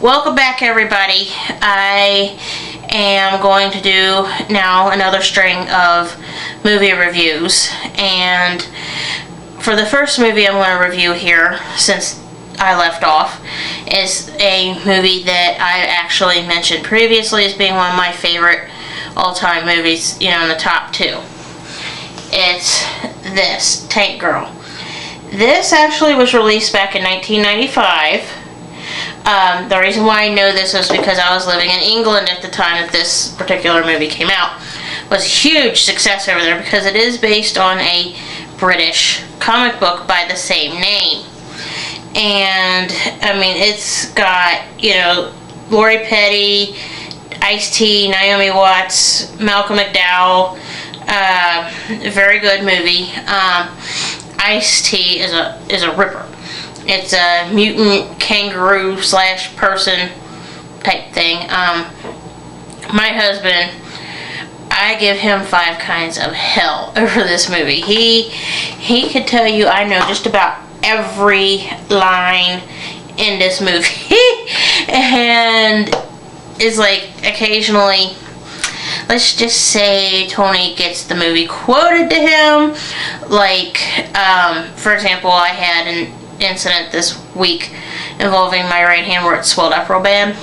Welcome back, everybody. I am going to do now another string of movie reviews, and for the first movie I'm going to review here, since I left off, is a movie that I actually mentioned previously as being one of my favorite all-time movies, in the top two. It's this, Tank Girl. This actually was released back in 1995. The reason why I know this is because I was living in England at the time that this particular movie came out. It was a huge success over there because it is based on a British comic book by the same name. And, it's got, Lori Petty, Ice-T, Naomi Watts, Malcolm McDowell. Very good movie. Ice-T is a ripper. It's a mutant kangaroo / person type thing. My husband, I give him 5 kinds of hell over this movie. He could tell you I know just about every line in this movie. And it's like occasionally, let's just say Tony gets the movie quoted to him. Like, for example, I had an incident this week involving my right hand where it swelled up real bad.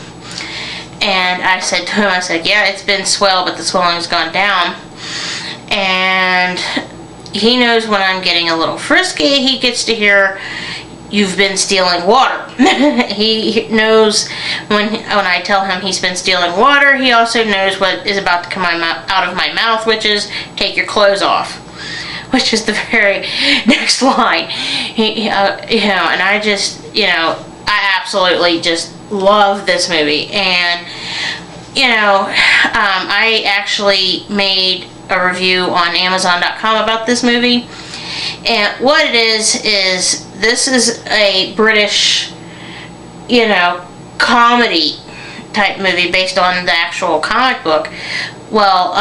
And I said to him, yeah, it's been swelled, but the swelling's gone down. And he knows when I'm getting a little frisky. He gets to hear, "You've been stealing water." He knows when I tell him he's been stealing water. He also knows what is about to come out of my mouth, which is, "Take your clothes off," which is the very next line. And I just, I absolutely just love this movie. And, I actually made a review on Amazon.com about this movie. And what it is this is a British, comedy type movie based on the actual comic book. Well,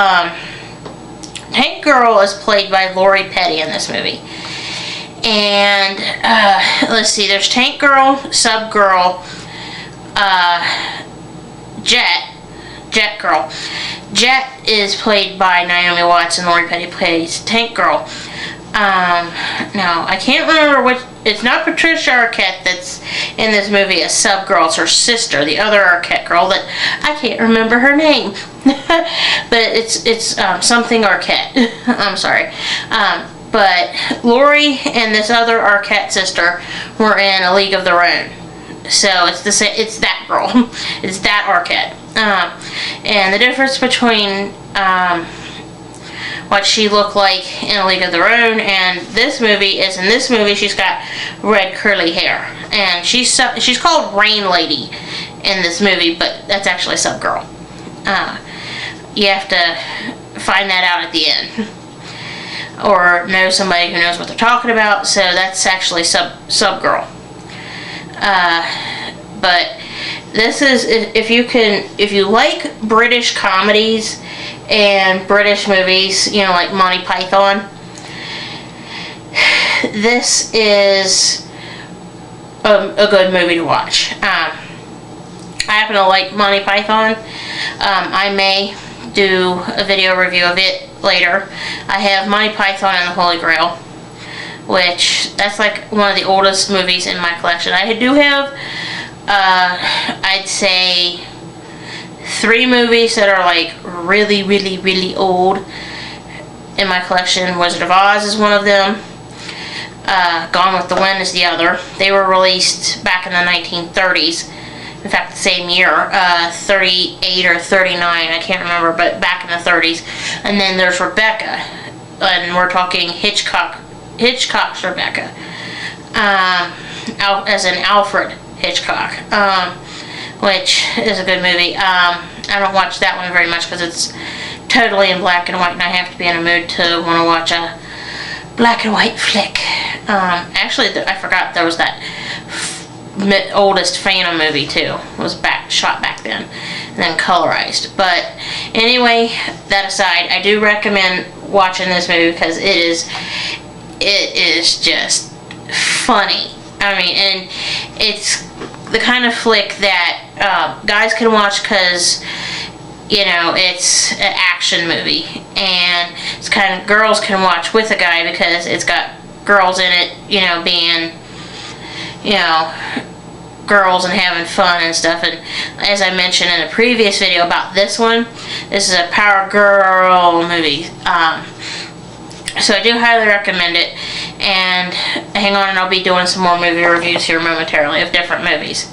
Tank Girl is played by Lori Petty in this movie. And, let's see, there's Tank Girl, Sub Girl, Jet Girl. Jet is played by Naomi Watts and Lori Petty plays Tank Girl. Now, I can't remember which, it's not Patricia Arquette that's in this movie as Sub Girl, it's her sister, the other Arquette girl that I can't remember her name. But it's something Arquette. I'm sorry. But Lori and this other Arquette sister were in A League of Their Own. So it's that girl. It's that Arquette. And the difference between what she looked like in A League of Their Own and this movie is, in this movie she's got red curly hair. And she's called Rain Lady in this movie, but that's actually Sub Girl. You have to find that out at the end. Or know somebody who knows what they're talking about, so that's actually Sub Girl. But this is, if you like British comedies and British movies, like Monty Python, this is a good movie to watch. I happen to like Monty Python. I may do a video review of it later. I have Monty Python and the Holy Grail, which that's like one of the oldest movies in my collection. I do have, I'd say, 3 movies that are like really, really, really old in my collection. Wizard of Oz is one of them. Gone with the Wind is the other. They were released back in the 1930s. In fact, the same year, 38 or 39, I can't remember, but back in the 30s. And then there's Rebecca, and we're talking Hitchcock's Rebecca, as in Alfred Hitchcock, which is a good movie. I don't watch that one very much because it's totally in black and white, and I have to be in a mood to want to watch a black and white flick. Actually, I forgot there was that oldest Phantom movie too. It was shot back then and then colorized. But anyway, that aside, I do recommend watching this movie because it is just funny. And it's the kind of flick that guys can watch because, you know, it's an action movie, and it's kind of girls can watch with a guy because it's got girls in it, you know, being, you know, girls and having fun and stuff. And as I mentioned in a previous video about this one, this is a power girl movie. So I do highly recommend it. And hang on, and I'll be doing some more movie reviews here momentarily of different movies.